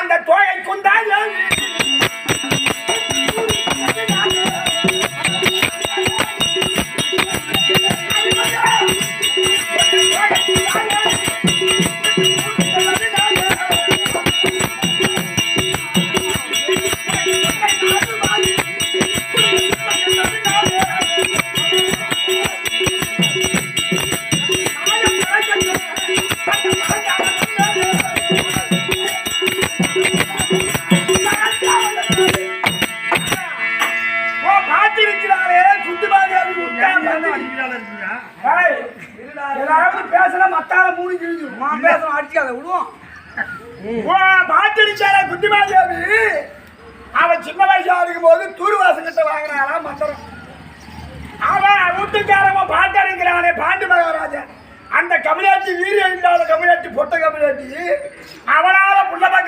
அந்த தோகை குந்தாய் பேசல மத்தால மூணு பேசணும் அடிக்காத விடுவோம் பாட்டடிச்சால குட்டிமாதேவி அவன் சின்ன வயசா இருக்கும் போது தூர்வாசம் கிட்ட வாங்கினாரா மந்திரம் அவன் வீட்டுக்காரன் பாட்டடிக்கிறானே பாண்டி மகாராஜன் அந்த கமிழாட்சி வீரியம் இல்லாத கமிழாட்சி பொட்ட கமிழாட்சி அவனால புள்ள